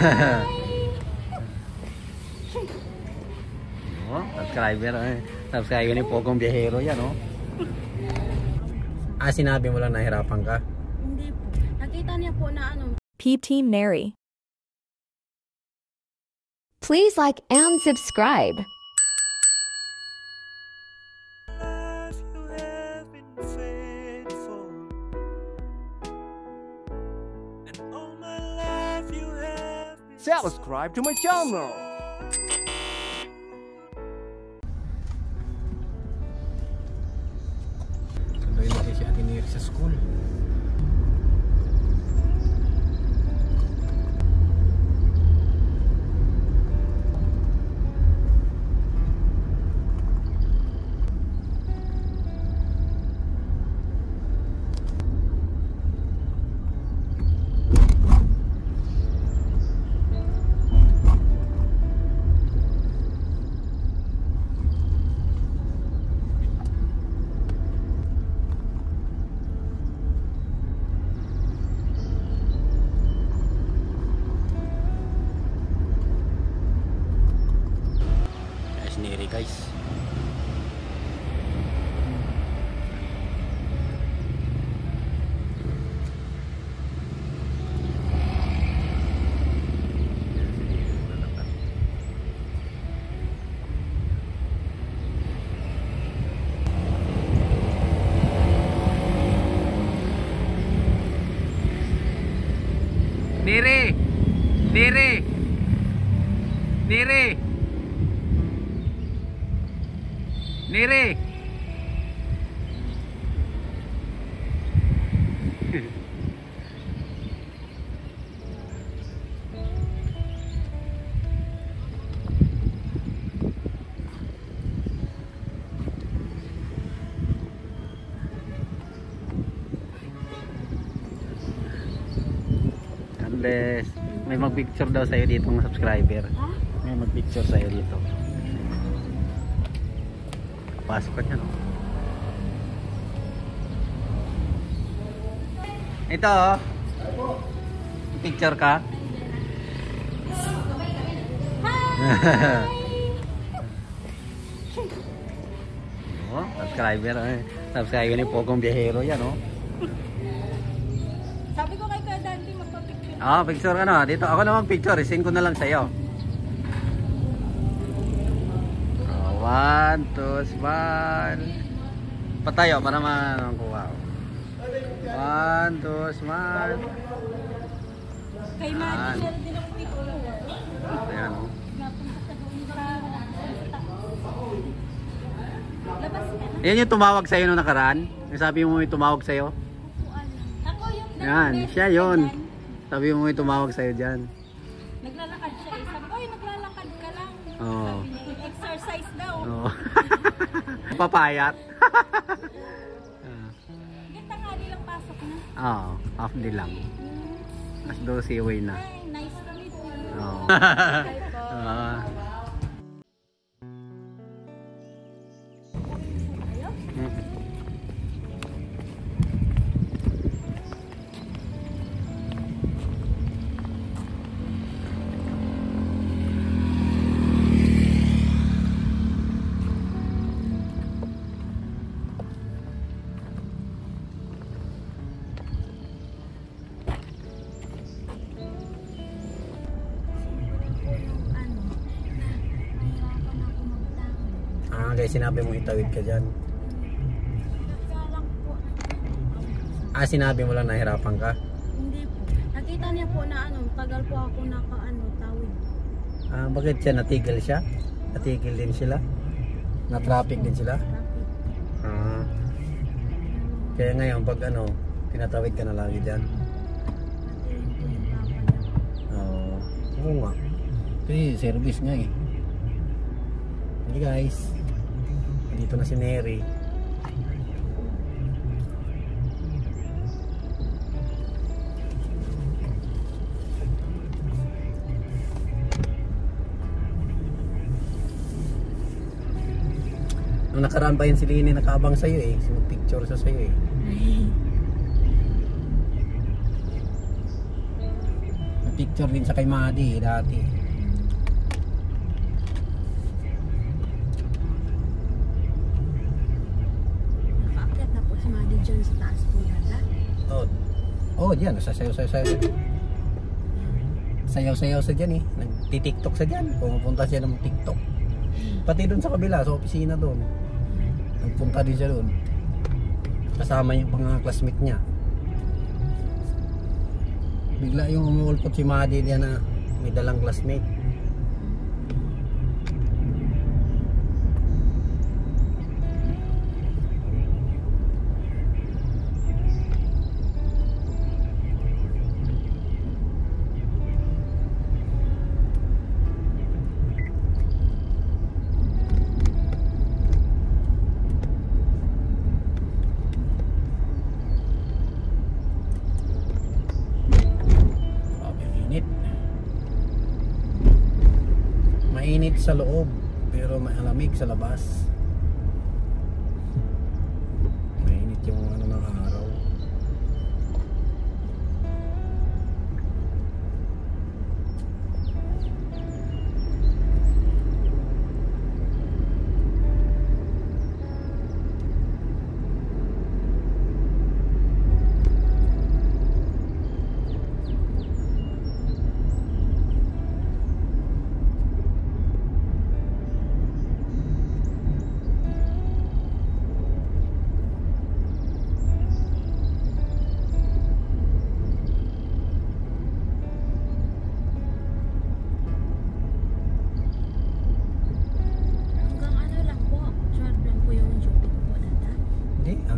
Oh, subscriber eh. Subscriber ni Pogong Biyahero yan, oh. Ah, sinabi mo lang nahirapan ka? Hindi po. Nakita niya po na ano. P-Team Neri. Please like and subscribe. Subscribe to my channel. Tuloy natin si Ate Neri sa school. Neri guys. Neri! Neri! Neri! Neri! Unless may mag-picture daw sa'yo dito ng subscriber. May mag-picture sa'yo dito. Pasok ka dyan, oh. Ito, oh. Picture ka. Oh, subscriber eh. Subscriber ni Pogong Biyahero yan, oh. Sabi ko kay Kuya Dante magpa-picture. Ah, picture ka na. Dito ako na mag-picture. Isend ko na lang sa'yo. 1, 2, smile. Patayo para makuha. 1, 2, smile. Kay Madi siya din ang picture. Ayan, oh. Napunta sa doon sa labas ka na. Yan yung tumawag sa'yo nung nakaraan. Yung sabi mo may tumawag sa'yo. Ako yung Yan, siya yun. Sabi mo may tumawag sa'yo dyan. naglalakad siya. Sabi ko, naglalakad ka lang. Oo. Sabi niya, exercise daw. Oo. Papayat. Hanggang tanghali lang pasok na. Oo, half day lang. As 12 away na. Ay, nice to meet you. Oo. Hi po. Kaya sinabi mo itawid ka dyan. Ah, sinabi mo lang nahirapan ka? Hindi po. Nakita niya po na tagal po ako tawid. Ah, bakit siya natigil siya? Natigil din sila? Na-traffic din sila? Traffic. Ah. Kaya ngayon pag tinatawid ka na lagi dyan. Oo. Oo nga. Kasi service nga eh. Hey guys. Dito na si Neri. Nung nakaraan pa yun si Lini nakaabang sa'yo eh. Sinag-picture sa sa'yo eh. Picture din sa kay Madi dati. Nakaakyat na po si Madi dyan sa taas po yata. Oh, diyan, sasayaw-sayaw. Sayaw-sayaw sa dyan eh. Nagti-tiktok sa dyan. Pumupunta siya ng TikTok. Pati doon sa kabila, sa opisina doon. Nagpunta din siya doon. Kasama yung mga classmate niya. Bigla yung umulpot si Madi diyan na may dalang classmate. Mainit sa loob pero malamig sa labas. Mainit yung ano ng araw.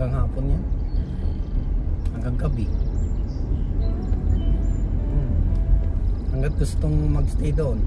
Hanggang hapon yan. Hanggang gabi. Hanggat gustong magstay doon.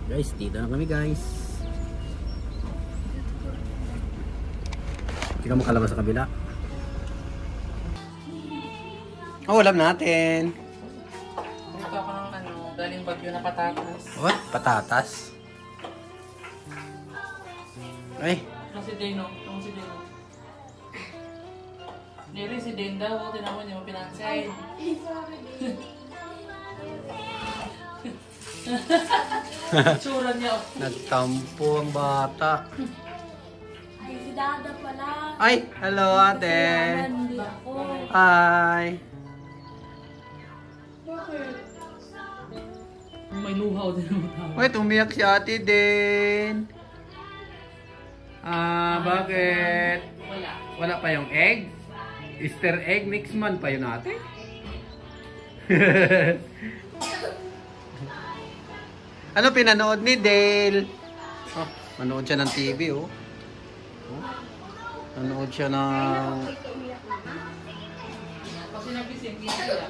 Guys, dito na kami guys. Tingnan mo kalaban sa kabila. Oh, alam natin. Dito ako ng ano, galing Bagyo na patatas. What? Patatas? Ay. Itong si Dino, itong si Dino. Dili si Den daw, tinawag niya mo pinansin. Tsura niya. Nagtampo ang bata. Ay, si Dada pala. Ay, hello ate. Hindi ako. Hi. May luhaw din ang tao. Wait, umiyak si ate din. Bakit? Wala. Wala pa yung egg? Easter egg next month pa yun ate? Ano pinanood ni Dale? Oh, manood siya ng TV oh. Manood siya ng... Kasi nagising, hindi sila.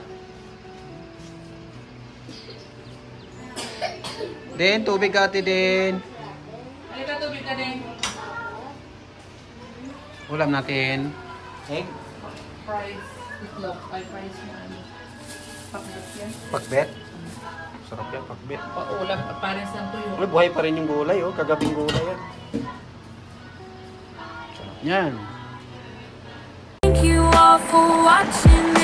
Den, tubig ate din. Halika, tubig ka din. Ulam natin. Egg? Fries. Itlog. Ay, fries na ano. Pakbet yan. Pakbet? Sarap yan, pakbet. Paulam, pares ng tuyo. Ay, buhay pa rin yung gulay oh. Kagabing gulay yan. Sarap yan. Thank you all for watching.